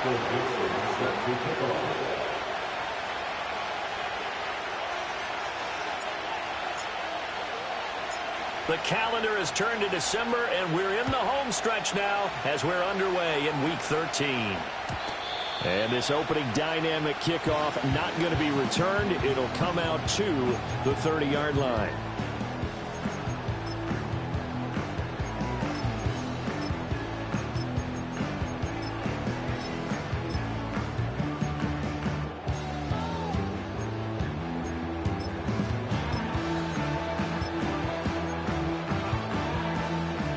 The calendar has turned to December, and we're in the home stretch now as we're underway in Week 13. And this opening dynamic kickoff not going to be returned. It'll come out to the 30-yard line.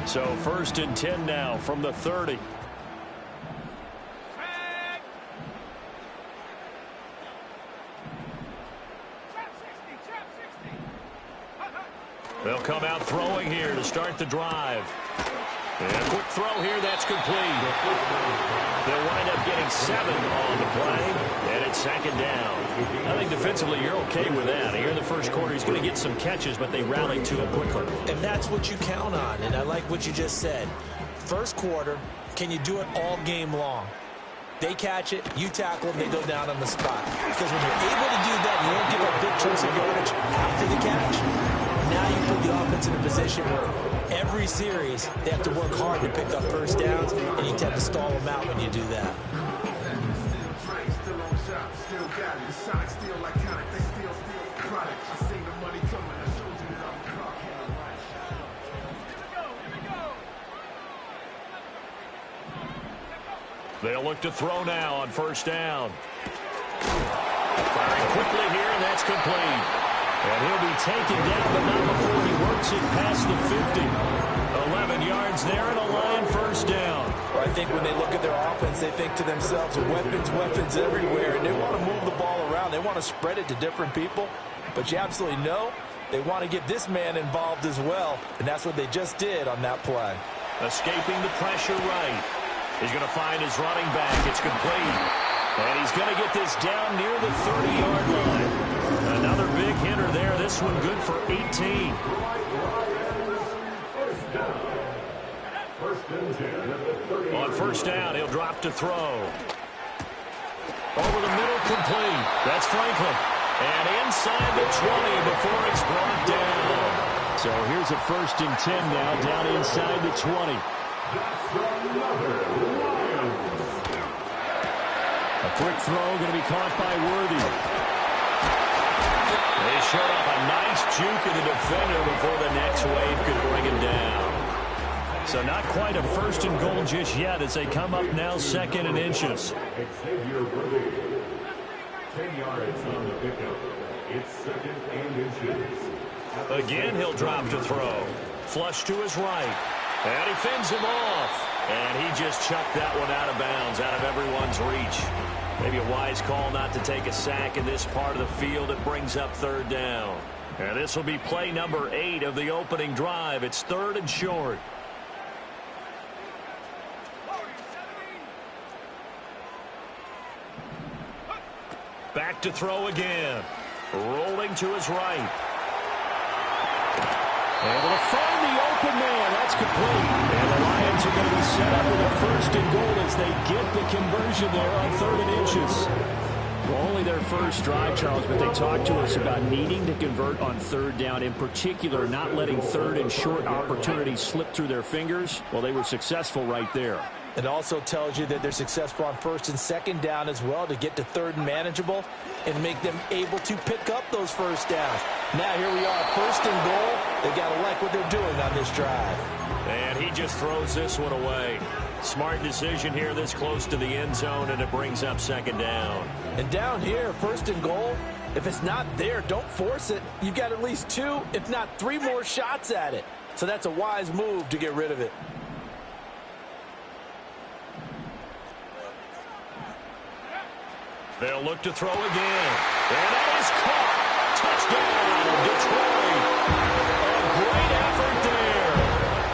So 1st and 10 now from the 30. They'll come out throwing here to start the drive. And a quick throw here, that's complete. They'll wind up getting 7 on the play, and it's 2nd down. I think defensively you're okay with that. Here in the first quarter, he's going to get some catches, but they rally to him quickly. And that's what you count on, and I like what you just said. First quarter, can you do it all game long? They catch it, you tackle them, they go down on the spot. Because when you're able to do that, you don't give up big chunks of yardage after the catch. Now you put the offense in a position where every series they have to work hard to pick up first downs, and you tend to stall them out when you do that. They'll look to throw now on 1st down. Firing quickly here, and that's complete. And he'll be taken down, but not before he works it past the 50. 11 yards there, and a Lion 1st down. Well, I think when they look at their offense, they think to themselves, weapons everywhere, and they want to move the ball around. They want to spread it to different people, but you absolutely know they want to get this man involved as well, and that's what they just did on that play. Escaping the pressure right. He's going to find his running back. It's complete. And he's going to get this down near the 30-yard line. Another big hitter there. This one good for 18. On 1st down, he'll drop to throw. Over the middle, complete. That's Franklin. And inside the 20 before it's brought down. So here's a 1st and 10 now, down inside the 20. A quick throw going to be caught by Worthy. They showed up a nice juke of the defender before the next wave could bring him down. So not quite a 1st and goal just yet as they come up now 2nd and inches. 10 yards on the pickup. It's 2nd and inches. Again, he'll drop to throw. Flush to his right. And he fends him off. And he just chucked that one out of bounds, out of everyone's reach. Maybe a wise call not to take a sack in this part of the field. It brings up 3rd down. And this will be play number 8 of the opening drive. It's 3rd and short. Back to throw again. Rolling to his right. Able to find the open man. That's complete. And the Lions are going to be set up with a 1st and goal as they get the conversion there on 3rd and inches. Well, only their first drive, Charles, but they talked to us about needing to convert on 3rd down, in particular not letting 3rd and short opportunities slip through their fingers. Well, they were successful right there. It also tells you that they're successful on 1st and 2nd down as well to get to 3rd and manageable and make them able to pick up those 1st downs. Now here we are, 1st and goal. They got to like what they're doing on this drive. And he just throws this one away. Smart decision here this close to the end zone, and it brings up 2nd down. And down here, 1st and goal, if it's not there, don't force it. You've got at least 2, if not 3 more shots at it. So that's a wise move to get rid of it. They'll look to throw again. And that is caught. Touchdown, Detroit. A great effort there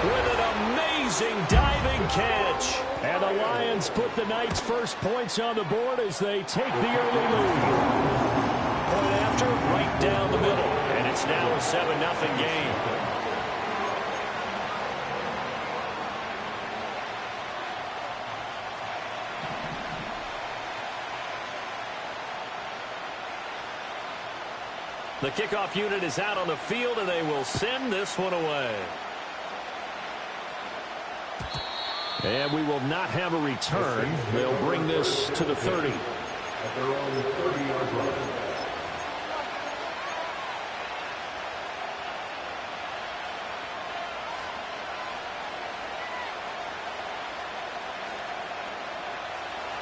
with an amazing diving catch. And the Lions put the Knights' first points on the board as they take the early lead. Point after, right down the middle. And it's now a 7-0 game. The kickoff unit is out on the field, and they will send this one away. And we will not have a return. They'll bring this to the 30. At their own 30-yard line.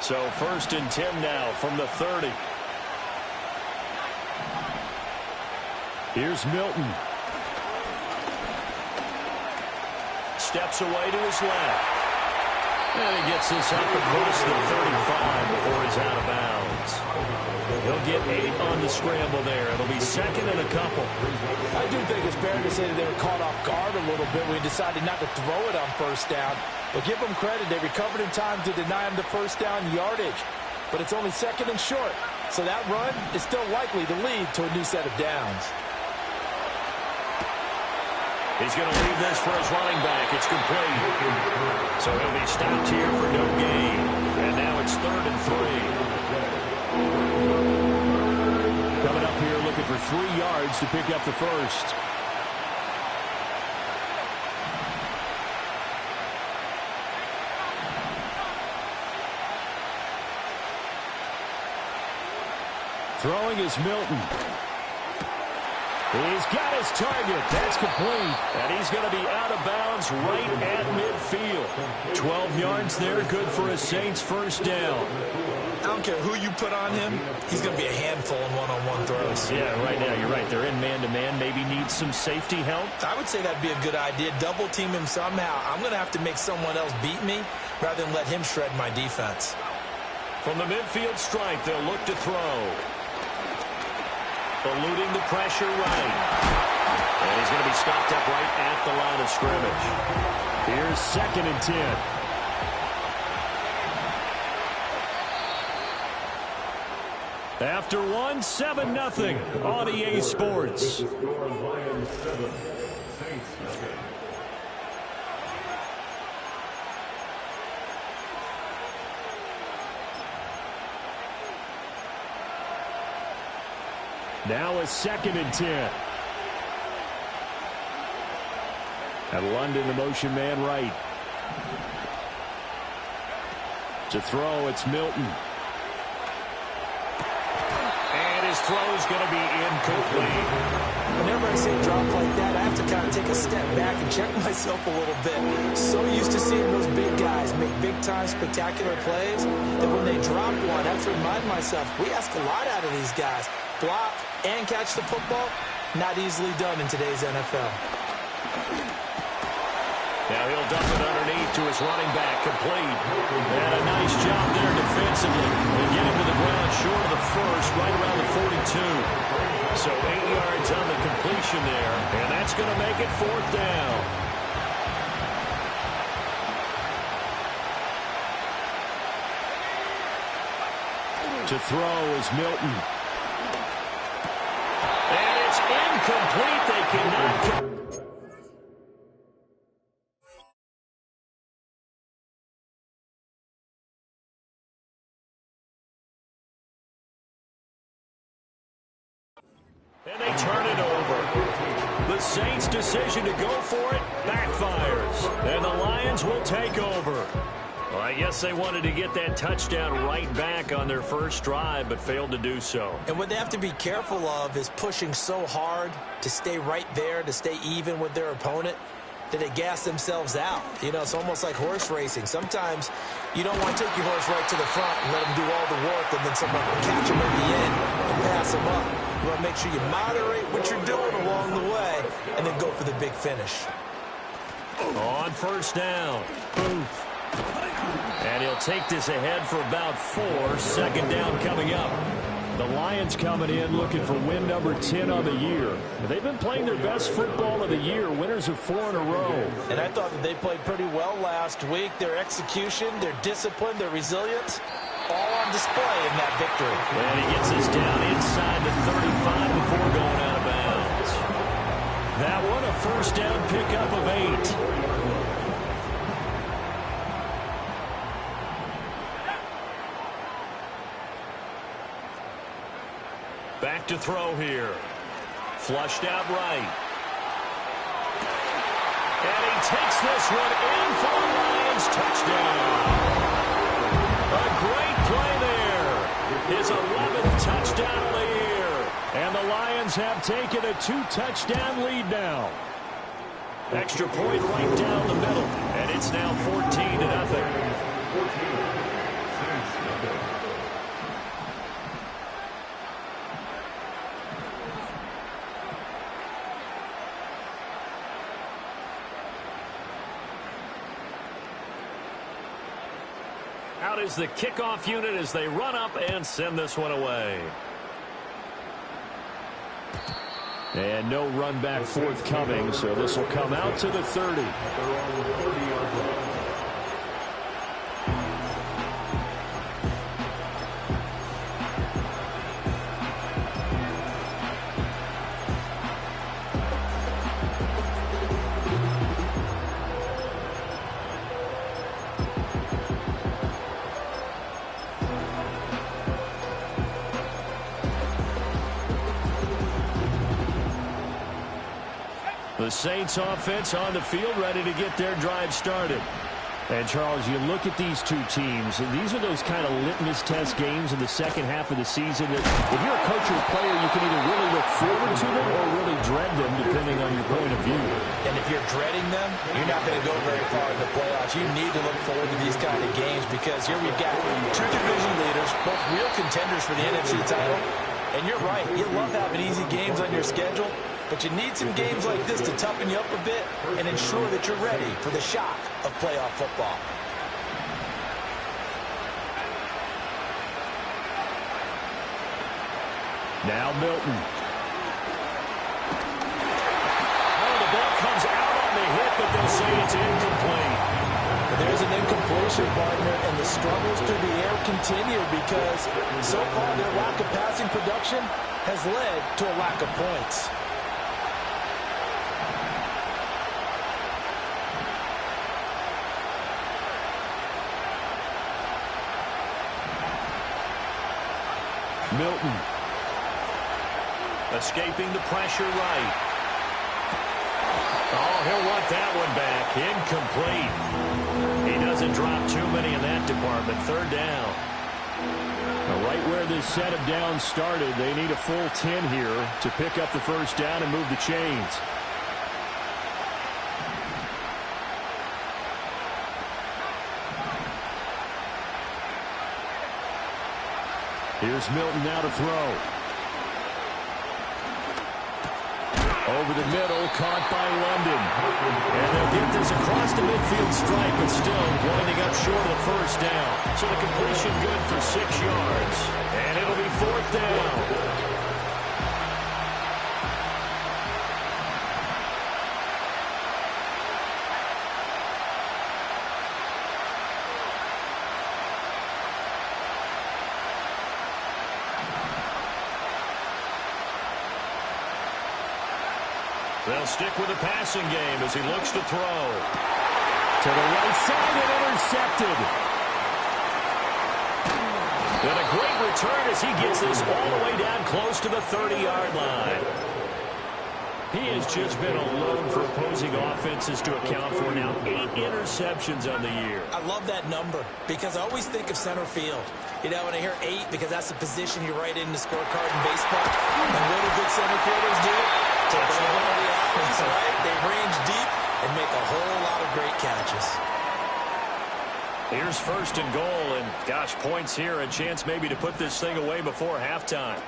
So 1st and 10 now from the 30. Here's Milton. Steps away to his left. And he gets this up across the 35 before he's out of bounds. He'll get 8 on the scramble there. It'll be 2nd and a couple. I do think it's fair to say that they were caught off guard a little bit when he decided not to throw it on 1st down. But give them credit. They recovered in time to deny him the 1st down yardage. But it's only 2nd and short. So that run is still likely to lead to a new set of downs. He's going to leave this for his running back. It's complete. So he'll be stopped here for no gain. And now it's 3rd and 3. Coming up here looking for 3 yards to pick up the 1st. Throwing is Milton. He's got his target. That's complete. And he's going to be out of bounds right at midfield. 12 yards there, good for a Saints 1st down. I don't care who you put on him. He's going to be a handful in one-on-one throws. Yeah, right now, you're right. They're in man-to-man. Maybe need some safety help. I would say that'd be a good idea. Double team him somehow. I'm going to have to make someone else beat me rather than let him shred my defense. From the midfield stripe, they'll look to throw. Eluding the pressure right. And he's going to be stopped up right at the line of scrimmage. Here's 2nd and 10. After 7-0 on EA Sports. The score, Lions 7, Saints nothing. Now a 2nd and 10. And London, the motion man right. To throw, it's Milton. And his throw's going to be incomplete. Whenever I see a drop like that, I have to kind of take a step back and check myself a little bit. So used to seeing those big guys make big-time spectacular plays that when they drop one, I have to remind myself, we ask a lot out of these guys. Block and catch the football, not easily done in today's NFL. Now he'll dump it underneath to his running back, complete. And a nice job there defensively. They get him to the ground short of the 1st, right around the 42. So 8 yards on the completion there, and that's going to make it 4th down. To throw is Milton. And it's incomplete. They cannot. And they turn it over. The Saints' decision to go for it backfires. And the Lions will take over. Well, I guess they wanted to get that touchdown right back on their first drive, but failed to do so. And what they have to be careful of is pushing so hard to stay right there, to stay even with their opponent, that they gas themselves out. You know, it's almost like horse racing. Sometimes you don't want to take your horse right to the front and let him do all the work, and then someone will catch him at the end and pass him up. You want to make sure you moderate what you're doing along the way and then go for the big finish. On 1st down. Booth. And he'll take this ahead for about 4. 2nd down coming up. The Lions coming in looking for win number 10 on the year. They've been playing their best football of the year, winners of 4 in a row. And I thought that they played pretty well last week. Their execution, their discipline, their resilience, all on display in that victory. And he gets us down inside the 35 before going out of bounds. That one a 1st down pickup of 8. Back to throw here. Flushed out right. And he takes this one in for a Lions touchdown. A great play there. His 11th touchdown of the year. And the Lions have taken a 2-touchdown lead now. Extra point right down the middle. And it's now 14-0. Out is the kickoff unit as they run up and send this one away. And no run back forthcoming, so this will come out to the 30. They're on the 30-yard line. The Saints offense on the field, ready to get their drive started. And, Charles, you look at these two teams, and these are those kind of litmus test games in the second half of the season that if you're a coach or a player, you can either really look forward to them or really dread them, depending on your point of view. And if you're dreading them, you're not going to go very far in the playoffs. You need to look forward to these kind of games because here we've got two division leaders, both real contenders for the NFC title. And you're right, you love having easy games on your schedule, but you need some games like this to toughen you up a bit and ensure that you're ready for the shock of playoff football. Now Milton. Oh, the ball comes out on the hit, but they'll say it's incomplete. There's an incompletion, partner, and the struggles through the air continue because so far their lack of passing production has led to a lack of points. Milton. Escaping the pressure right. Oh, he'll want that one back. Incomplete. He doesn't drop too many in that department. Third down. Right where this set of downs started, they need a full 10 here to pick up the first down and move the chains. Here's Milton now to throw. Over the middle, caught by London. And they'll get this across the midfield stripe, but still winding up short of the first down. So the completion good for 6 yards. And it'll be fourth down. They'll stick with the passing game as he looks to throw. To the right side and intercepted. And a great return as he gets this all the way down close to the 30-yard line. He has just been alone for opposing offenses to account for now 8 interceptions on the year. I love that number because I always think of center field. You know, when I hear 8, because that's the position you write in the scorecard in baseball. And what do good center fielders do? Take it over the alleys, right? They range deep and make a whole lot of great catches. Here's first and goal, and gosh, points here, a chance maybe to put this thing away before halftime.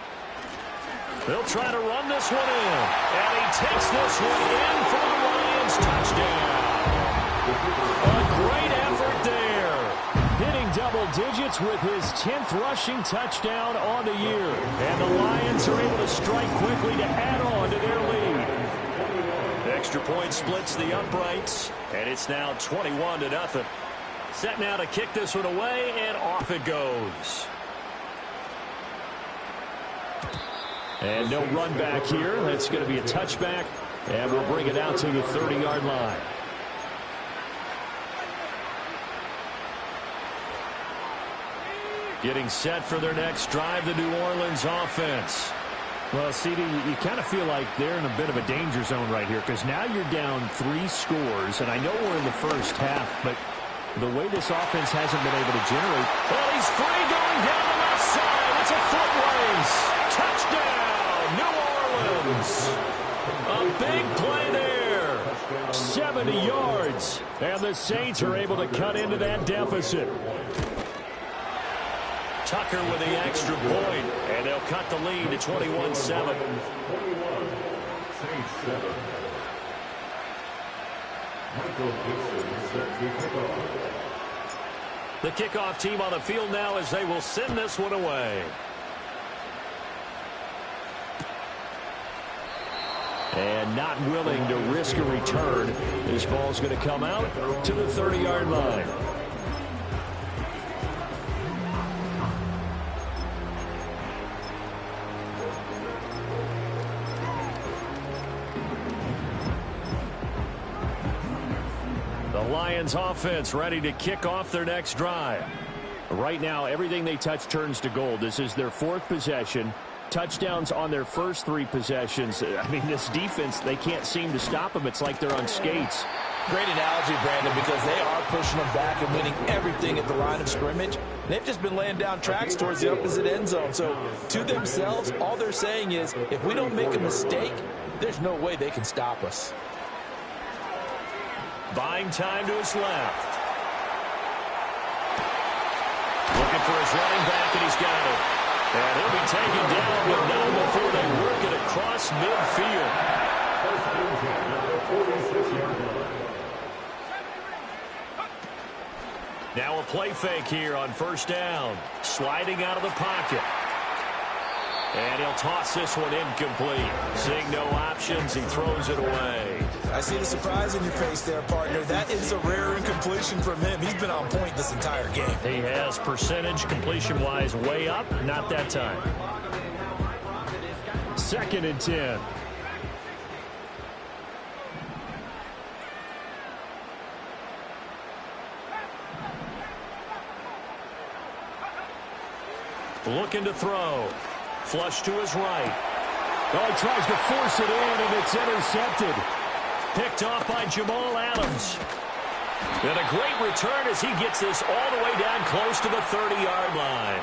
They'll try to run this one in, and he takes this one in for the Lions touchdown. A great effort there. Hitting double digits with his 10th rushing touchdown on the year. And the Lions are able to strike quickly to add on to their lead. Extra point splits the uprights, and it's now 21-0. Set now to kick this one away, and off it goes. And no run back here. That's going to be a touchback, and we'll bring it out to the 30-yard line. Getting set for their next drive, the New Orleans offense. Well, CD, you kind of feel like they're in a bit of a danger zone right here because now you're down 3 scores, and I know we're in the first half, but the way this offense hasn't been able to generate. Well, he's free going down the left side. It's a foot race. Touchdown, New Orleans. A big play there. 70 yards, and the Saints are able to cut into that deficit. Tucker with the extra point, and they'll cut the lead to 21-7. 21, Saints 7. Michael Gibson set to kick off. The kickoff team on the field now as they will send this one away. And not willing to risk a return. This ball's going to come out to the 30-yard line. The Lions offense ready to kick off their next drive. Right now, everything they touch turns to gold. This is their 4th possession. Touchdowns on their first 3 possessions. I mean, this defense, they can't seem to stop them. It's like they're on skates. Great analogy, Brandon, because they are pushing them back and winning everything at the line of scrimmage. They've just been laying down tracks towards the opposite end zone. So to themselves, all they're saying is, if we don't make a mistake, there's no way they can stop us. Buying time to his left. Looking for his running back, and he's got it. And he'll be taken down, but not before they work it across midfield. Now a play fake here on first down. Sliding out of the pocket. And he'll toss this one incomplete. Seeing no options, he throws it away. I see the surprise in your face there, partner. That is a rare incompletion from him. He's been on point this entire game. He has percentage completion-wise way up. Not that time. 2nd and 10. Looking to throw. Flush to his right. Oh, he tries to force it in, and it's intercepted. Picked off by Jamal Adams. And a great return as he gets this all the way down close to the 30-yard line.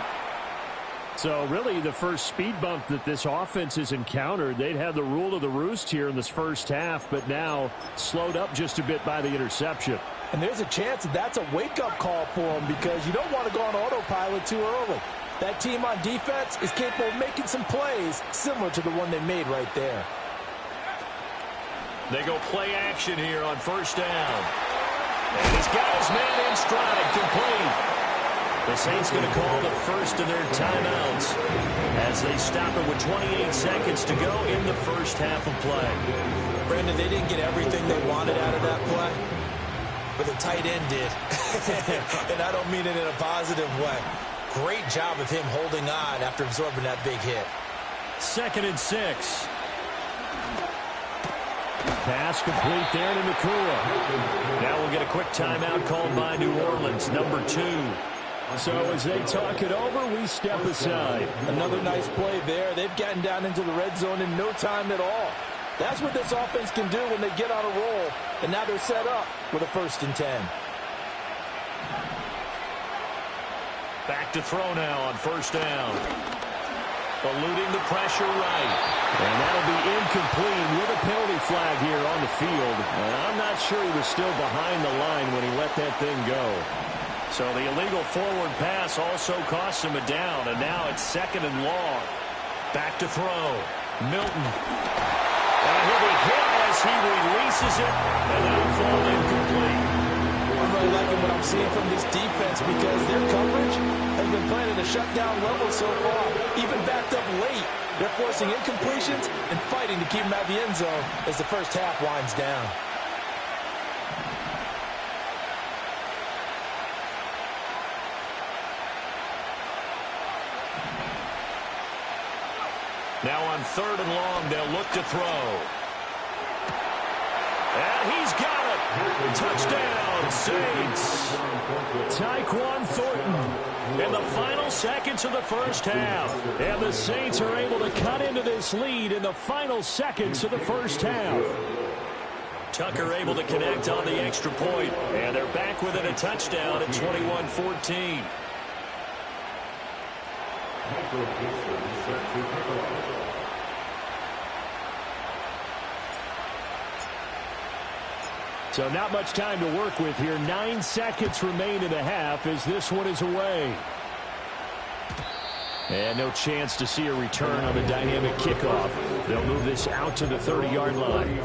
So really the first speed bump that this offense has encountered, they'd have the rule of the roost here in this first half, but now slowed up just a bit by the interception. And there's a chance that that's a wake-up call for them because you don't want to go on autopilot too early. That team on defense is capable of making some plays similar to the one they made right there. They go play action here on first down. And he's got his man in stride, complete. The Saints going to call the first of their timeouts as they stop it with 28 seconds to go in the first half of play. Brandon, they didn't get everything they wanted out of that play, but the tight end did. And I don't mean it in a positive way. Great job of him holding on after absorbing that big hit. 2nd and 6. Pass complete there to Nakua. Now we'll get a quick timeout called by New Orleans, number 2. So as they talk it over, we step aside. Another nice play there. They've gotten down into the red zone in no time at all. That's what this offense can do when they get on a roll. And now they're set up with a 1st and 10. Back to throw now on first down. Eluding the pressure right. And that'll be incomplete with a penalty flag here on the field. And I'm not sure he was still behind the line when he let that thing go. So the illegal forward pass also cost him a down. And now it's 2nd and long. Back to throw. Milton. And he'll be hit as he releases it. And that'll fall incomplete. I'm really liking what I'm seeing from this defense because their coverage has been playing at a shutdown level so far. Even backed up late, they're forcing incompletions and fighting to keep them out of the end zone as the first half winds down. Now on 3rd and long, they'll look to throw. And he's got it. Touchdown, Saints. Tyquan Thornton. In the final seconds of the first half. And the Saints are able to cut into into this lead in the final seconds of the first half. Tucker able to connect on the extra point, and they're back within a touchdown at 21-14. So not much time to work with here. 9 seconds remain in the half as this one is away. And no chance to see a return on the dynamic kickoff. They'll move this out to the 30-yard line.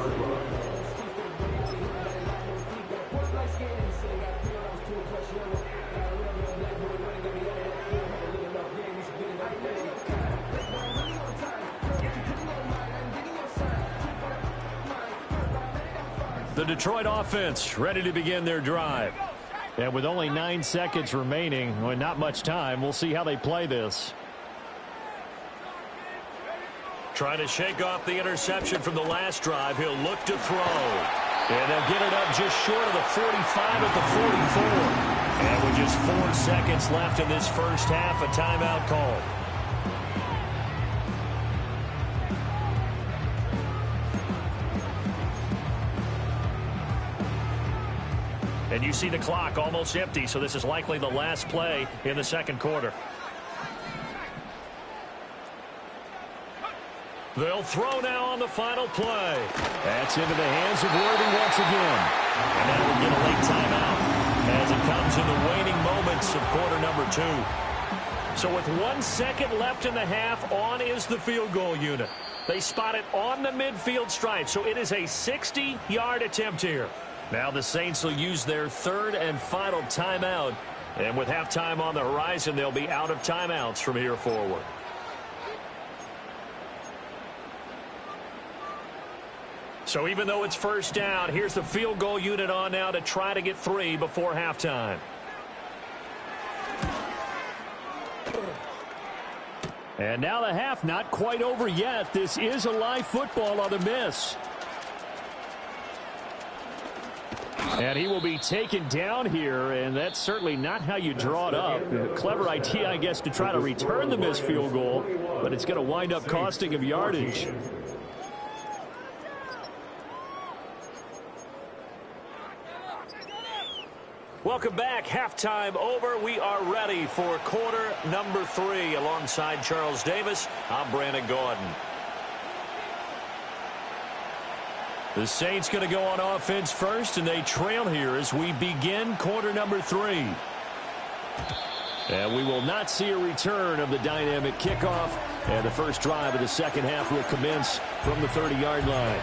The Detroit offense ready to begin their drive. And with only 9 seconds remaining, well, not much time, we'll see how they play this. Trying to shake off the interception from the last drive. He'll look to throw. And they'll get it up just short of the 45 at the 44. And with just 4 seconds left in this first half, a timeout call. And you see the clock almost empty, so this is likely the last play in the second quarter. They'll throw now on the final play. That's into the hands of Worthy once again. And now we'll get a late timeout as it comes in the waning moments of quarter number 2. So with 1 second left in the half, on is the field goal unit. They spot it on the midfield stripe, so it is a 60-yard attempt here. Now the Saints will use their third and final timeout. And with halftime on the horizon, they'll be out of timeouts from here forward. So even though it's first down, here's the field goal unit on now to try to get 3 before halftime. And now the half not quite over yet. This is a live football on the miss. And he will be taken down here, and that's certainly not how you draw it up. A clever idea, I guess, to try to return the missed field goal, but it's going to wind up costing him yardage. Welcome back. Halftime over. We are ready for quarter number 3. Alongside Charles Davis, I'm Brandon Gordon. The Saints going to go on offense first, and they trail here as we begin quarter number 3. And we will not see a return of the dynamic kickoff, and the first drive of the second half will commence from the 30-yard line.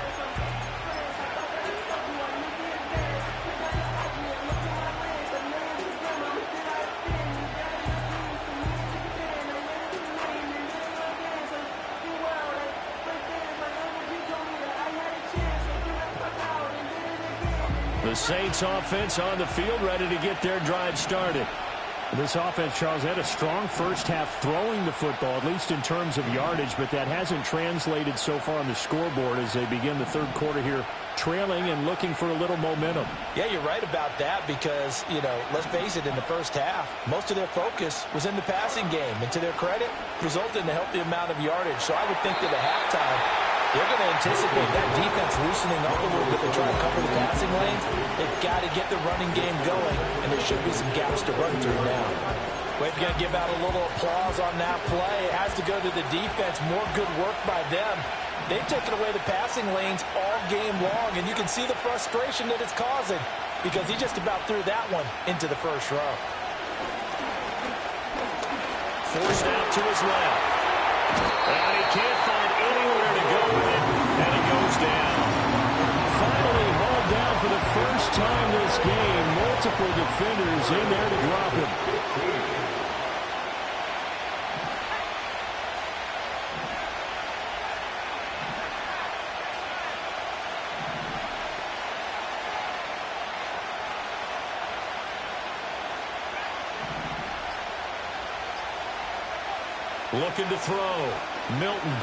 The Saints offense on the field, ready to get their drive started. This offense, Charles, had a strong first half throwing the football, at least in terms of yardage, but that hasn't translated so far on the scoreboard as they begin the third quarter here, trailing and looking for a little momentum. Yeah, you're right about that because, you know, let's face it, in the first half, most of their focus was in the passing game. And to their credit, resulted in a healthy amount of yardage. So I would think that at halftime, they're going to anticipate that defense loosening up a little bit to try to cover the passing lanes. They've got to get the running game going, and there should be some gaps to run through now. We're going to give out a little applause on that play. It has to go to the defense. More good work by them. They've taken away the passing lanes all game long, and you can see the frustration that it's causing because he just about threw that one into the first row. Forced out to his left. And he can't find anywhere to go with it, and it goes down. Finally hauled down for the first time this game. Multiple defenders in there to drop him. Looking to throw. Milton.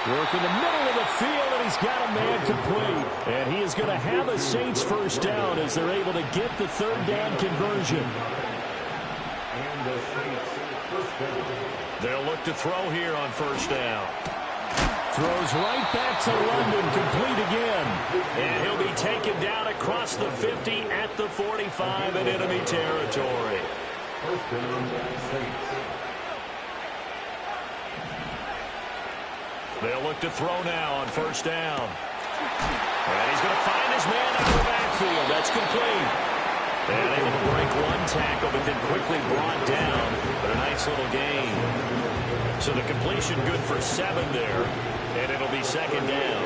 Work in the middle of the field, and he's got a man complete. And he is going to have a Saints first down as they're able to get the third down conversion. And the They'll look to throw here on first down. Throws right back to London, complete again. And he'll be taken down across the 50 at the 45 in enemy territory. First down, Saints. They'll look to throw now on first down. And he's going to find his man out of the backfield. That's complete. And able to break one tackle, but then quickly brought down. But a nice little gain. So the completion good for 7 there. And it'll be second down.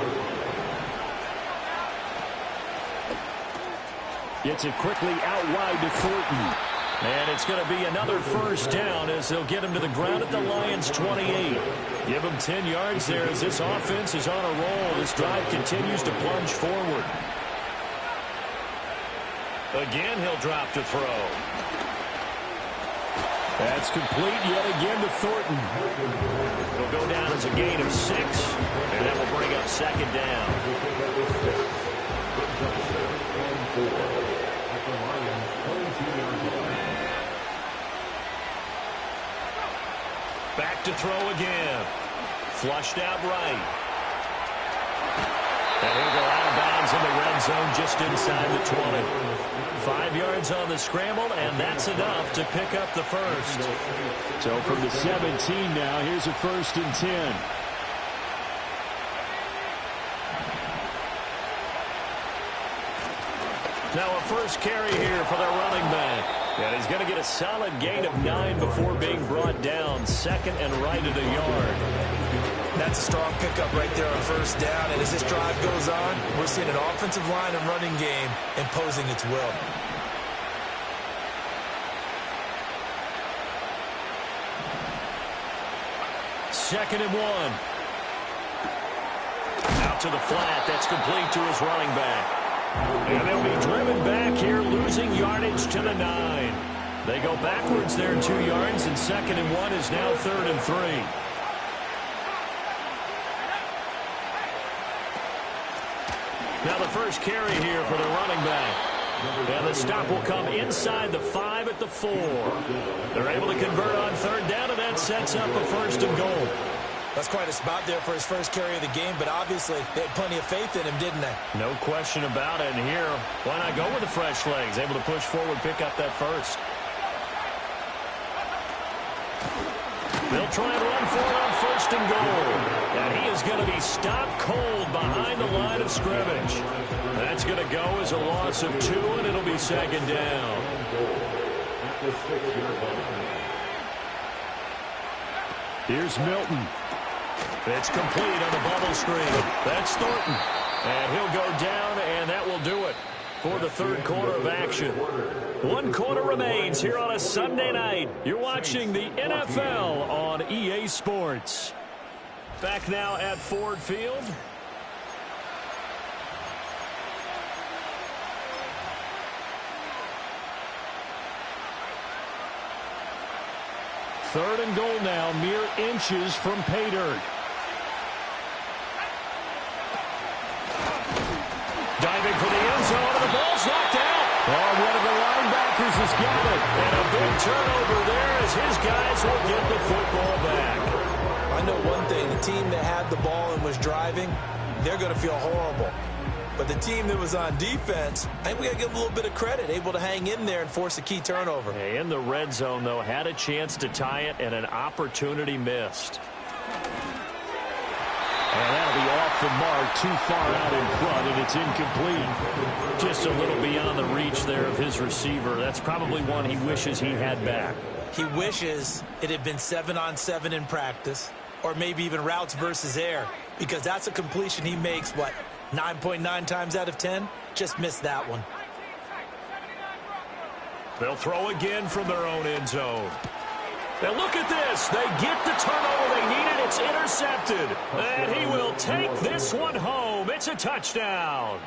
Gets it quickly out wide to Thornton. And it's going to be another first down as they'll get him to the ground at the Lions' 28. Give him 10 yards there as this offense is on a roll. This drive continues to plunge forward. Again, he'll drop to throw. That's complete yet again to Thornton. It'll go down as a gain of 6, and that will bring up second down. Back to throw again. Flushed out right. And he'll go out of bounds in the red zone just inside the 20. 5 yards on the scramble, and that's enough to pick up the first. So from the 17 now, here's a 1st and 10. Now a first carry here for their running back. And he's going to get a solid gain of 9 before being brought down. Second and right at a yard. That's a strong pickup right there on first down. And as this drive goes on, we're seeing an offensive line and running game imposing its will. Second and 1. Out to the flat. That's complete to his running back. And they'll be driven back here, losing yardage to the 9. They go backwards there 2 yards, and second and 1 is now 3rd and 3. Now the first carry here for the running back. And the stop will come inside the 5 at the 4. They're able to convert on third down, and that sets up a 1st and goal. That's quite a spot there for his first carry of the game, but obviously they had plenty of faith in him, didn't they? No question about it. And here, why not go with the fresh legs? Able to push forward, pick up that first. They'll try and run for it on 1st and goal. And he is going to be stopped cold behind the line of scrimmage. That's going to go as a loss of 2, and it'll be second down. Here's Milton. It's complete on the bubble screen. That's Thornton. And he'll go down, and that will do it for the 3rd quarter of action. 1 quarter remains here on a Sunday night. You're watching the NFL on EA Sports. Back now at Ford Field. Third and goal now, mere inches from pay dirt. Diving for the end zone, and the ball's knocked out. Oh, one of the linebackers has got it. And a big turnover there as his guys will get the football back. I know one thing. The team that had the ball and was driving, they're going to feel horrible. But the team that was on defense, I think we got to give them a little bit of credit, able to hang in there and force a key turnover. In the red zone, though, had a chance to tie it, and an opportunity missed. And that'll be off the mark, too far out in front, and it's incomplete. Just a little beyond the reach there of his receiver. That's probably one he wishes he had back. He wishes it had been 7-on-7 in practice, or maybe even routes versus air, because that's a completion he makes, 9.9 times out of 10? Just missed that one. They'll throw again from their own end zone. Now look at this. They get the turnover they needed. It's intercepted. And he will take this one home. It's a touchdown.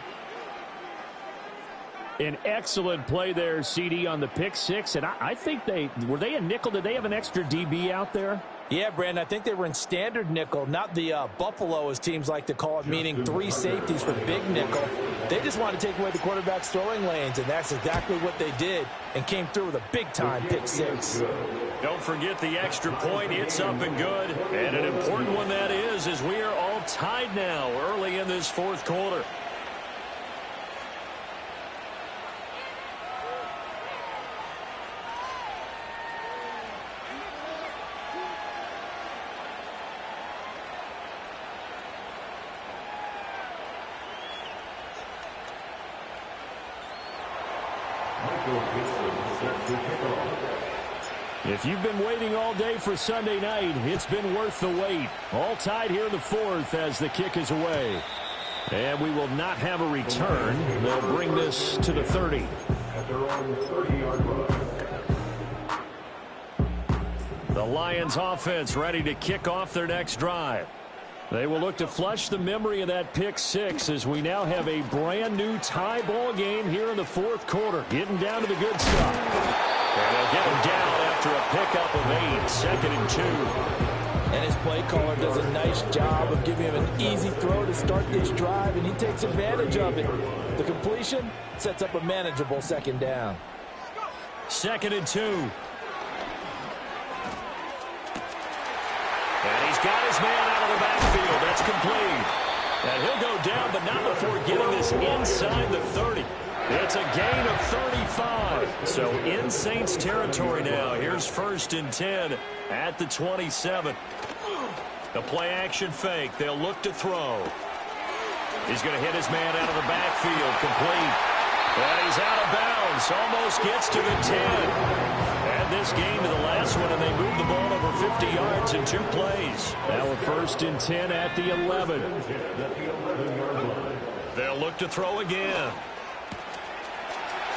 An excellent play there, CD, on the pick six. And I think were they a nickel? Did they have an extra DB out there? Yeah, Brandon, I think they were in standard nickel, not the Buffalo, as teams like to call it, meaning 3 safeties for big nickel. They just wanted to take away the quarterback's throwing lanes, and that's exactly what they did and came through with a big-time pick six. Don't forget the extra point. It's up and good. And an important one that is, as we are all tied now early in this fourth quarter. If you've been waiting all day for Sunday night, it's been worth the wait. All tied here in the fourth as the kick is away. And we will not have a return. They'll bring this to the 30. At their own 30-yard line. The Lions offense ready to kick off their next drive. They will look to flush the memory of that pick six as we now have a brand new tie ball game here in the fourth quarter. Getting down to the good stuff. And they'll get him down after a pickup of 8, 2nd and 2. And his play caller does a nice job of giving him an easy throw to start this drive, and he takes advantage of it. The completion sets up a manageable 2nd down. 2nd and 2. And he's got his man out of the backfield. That's complete. And he'll go down, but not before getting this inside the 30. It's a gain of 35. So in Saints territory now. Here's 1st and 10 at the 27. The play action fake. They'll look to throw. He's going to hit his man out of the backfield. Complete. And he's out of bounds. Almost gets to the 10. And this game to the last one, and they move the ball over 50 yards in 2 plays. Now a 1st and 10 at the 11. They'll look to throw again.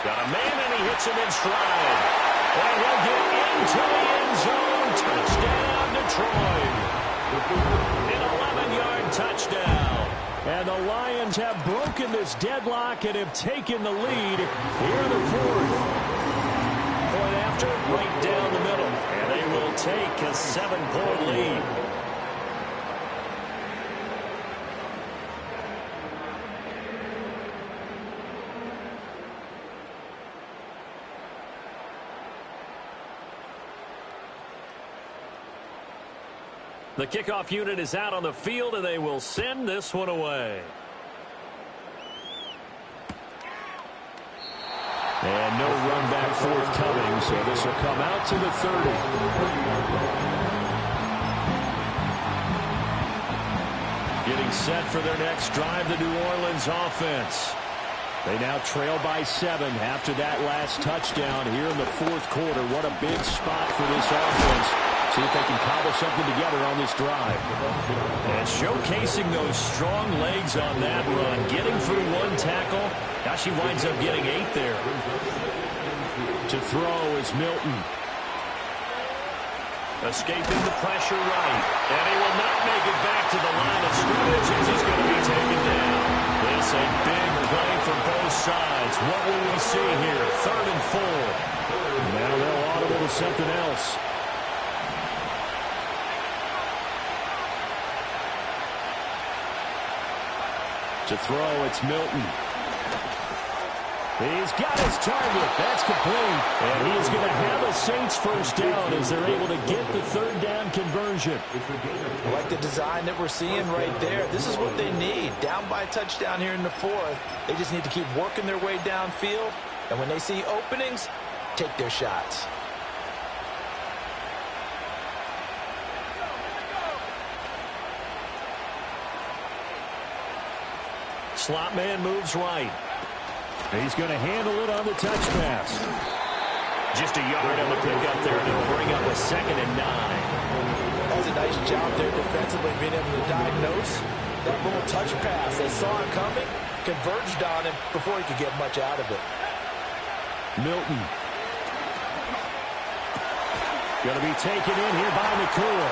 Got a man, and he hits him in stride. And he'll get into the end zone. Touchdown, Detroit. An 11-yard touchdown. And the Lions have broken this deadlock and have taken the lead here in the fourth. Point after, right down the middle. And they will take a 7-point lead. The kickoff unit is out on the field, and they will send this one away. And no run back forthcoming, so this will come out to the 30. Getting set for their next drive, the New Orleans offense. They now trail by 7 after that last touchdown here in the fourth quarter. What a big spot for this offense. See if they can cobble something together on this drive. And showcasing those strong legs on that run. Getting through 1 tackle. Now she winds up getting 8 there. To throw is Milton. Escaping the pressure right. And he will not make it back to the line of scrimmage as he's going to be taken down. This a big play for both sides. What will we see here? 3rd and 4. Now they'll audible to something else. To throw, it's Milton. He's got his target. That's complete. And he is going to have a Saints first down as they're able to get the 3rd down conversion. I like the design that we're seeing right there. This is what they need. Down by a touchdown here in the fourth. They just need to keep working their way downfield. And when they see openings, take their shots. Slot man moves right. He's going to handle it on the touch pass. Just a yard on the pickup there, and it'll bring up a 2nd and 9. That was a nice job there defensively, being able to diagnose that little touch pass. They saw it coming, converged on him before he could get much out of it. Milton. Going to be taken in here by McCool.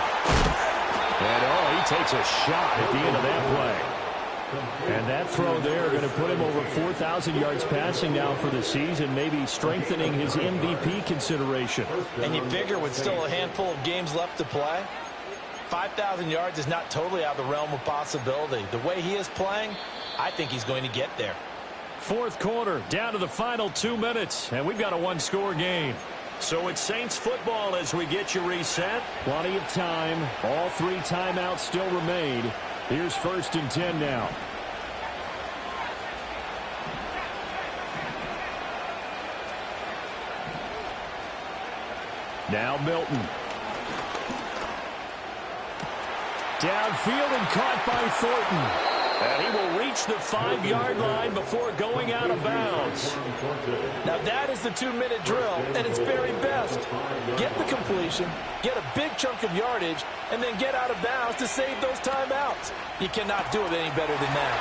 And, he takes a shot at the end of that play. And that throw there going to put him over 4,000 yards passing now for the season, maybe strengthening his MVP consideration. And you figure with still a handful of games left to play, 5,000 yards is not totally out of the realm of possibility. The way he is playing, I think he's going to get there. Fourth quarter, down to the final 2 minutes, and we've got a 1-score game. So it's Saints football as we get you reset. Plenty of time. All 3 timeouts still remain. Here's 1st and 10 now. Now Milton. Downfield and caught by Thornton. And he will reach the 5-yard line before going out of bounds. Now that is the 2-minute drill at its very best. Get the completion, get a big chunk of yardage, and then get out of bounds to save those timeouts. You cannot do it any better than that.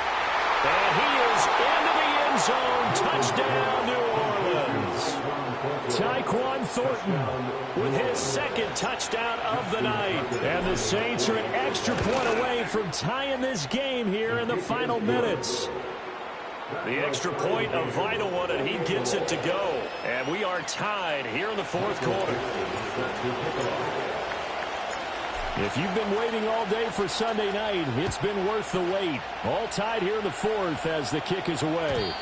And he is into the end zone. Touchdown, New Orleans. Tyquan Thornton with his 2nd touchdown of the night. And the Saints are an extra point away from tying this game here in the final minutes. The extra point, a vital one, and he gets it to go. And we are tied here in the 4th quarter. If you've been waiting all day for Sunday night, it's been worth the wait. All tied here in the 4th as the kick is away.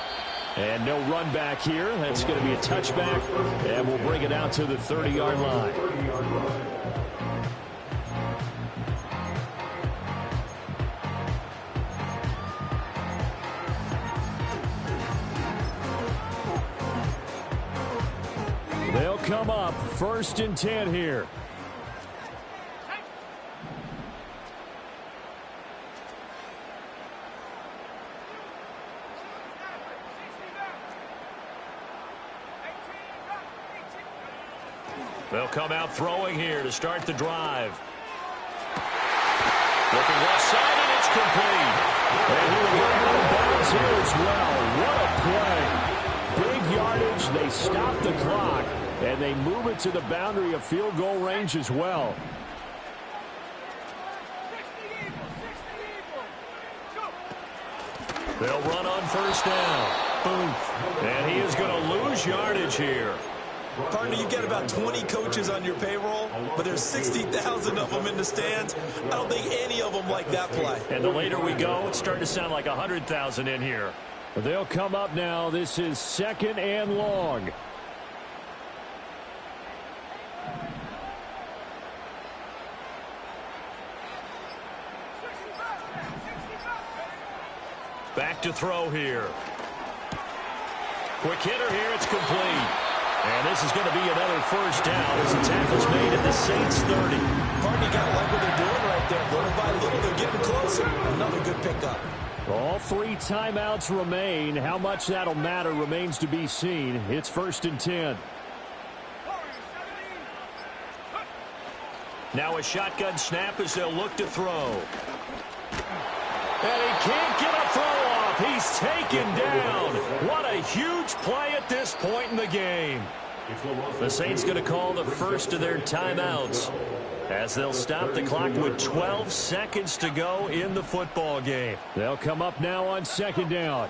And no run back here. That's going to be a touchback, and we'll bring it out to the 30-yard line. They'll come up 1st and 10 here. They'll come out throwing here to start the drive. Looking left side, and it's complete. And he will get out of bounds here as well. What a play. Big yardage. They stop the clock, and they move it to the boundary of field goal range as well. They'll run on 1st down. Oof. And he is going to lose yardage here. Partner, you get about 20 coaches on your payroll, but there's 60,000 of them in the stands. I don't think any of them like that play. And the later we go, it's starting to sound like 100,000 in here. They'll come up now. This is 2nd and long. Back to throw here. Quick hitter here. It's complete. And this is going to be another 1st down as the tackle's made at the Saints 30. Partner, you got to like what they're doing right there. Little by little, they're getting closer. Another good pickup. All 3 timeouts remain. How much that'll matter remains to be seen. It's 1st and 10. Now a shotgun snap as they'll look to throw. And he can't get a throw off. He's taken down. What a huge play at this point in the game. The Saints going to call the first of their timeouts as they'll stop the clock with 12 seconds to go in the football game. They'll come up now on 2nd down.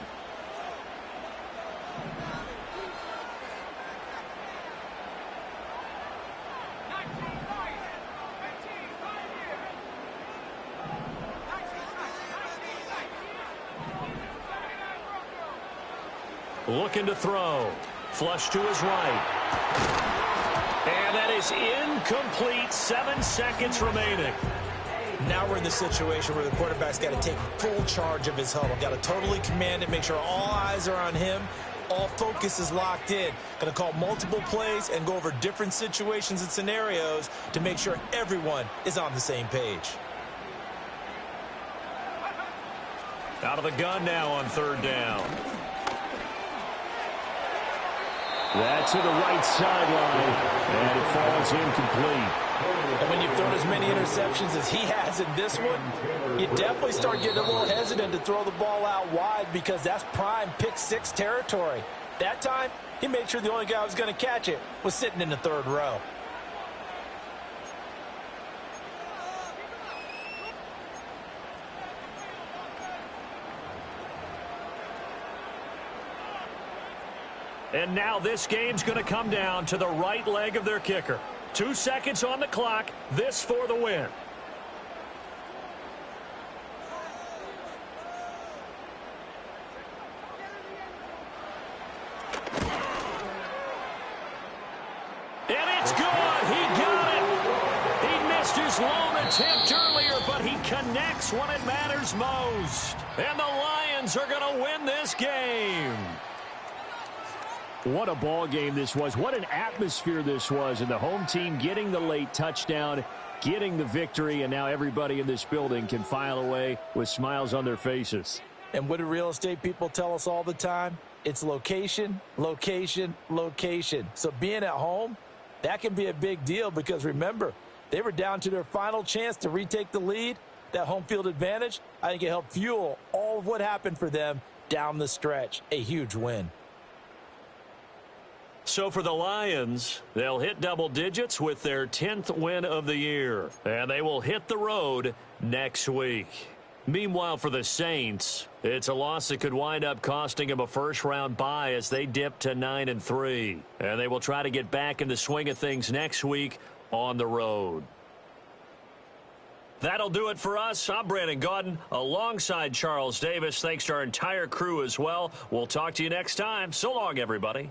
Looking to throw. Flush to his right. And that is incomplete. 7 seconds remaining. Now we're in the situation where the quarterback's got to take full charge of his huddle. Got to totally command it, make sure all eyes are on him. All focus is locked in. Going to call multiple plays and go over different situations and scenarios to make sure everyone is on the same page. Out of the gun now on 3rd down. That to the right sideline, and it falls incomplete. And when you've thrown as many interceptions as he has in this one, you definitely start getting a little hesitant to throw the ball out wide because that's prime pick-6 territory. That time, he made sure the only guy who was going to catch it was sitting in the 3rd row. And now this game's going to come down to the right leg of their kicker. 2 seconds on the clock. This for the win. And Sloan attempt earlier, but he connects when it matters most. And the Lions are going to win this game. What a ball game this was. What an atmosphere this was. And the home team getting the late touchdown, getting the victory, and now everybody in this building can file away with smiles on their faces. And what do real estate people tell us all the time? It's location, location, location. So being at home, that can be a big deal because, remember, they were down to their final chance to retake the lead. That home field advantage, I think it helped fuel all of what happened for them down the stretch. A huge win. So for the Lions, they'll hit double digits with their 10th win of the year. And they will hit the road next week. Meanwhile, for the Saints, it's a loss that could wind up costing them a first-round bye as they dip to 9-3. And they will try to get back in the swing of things next week on the road. That'll do it for us. I'm Brandon Gaudin alongside Charles Davis. Thanks to our entire crew as well. We'll talk to you next time. So long, everybody.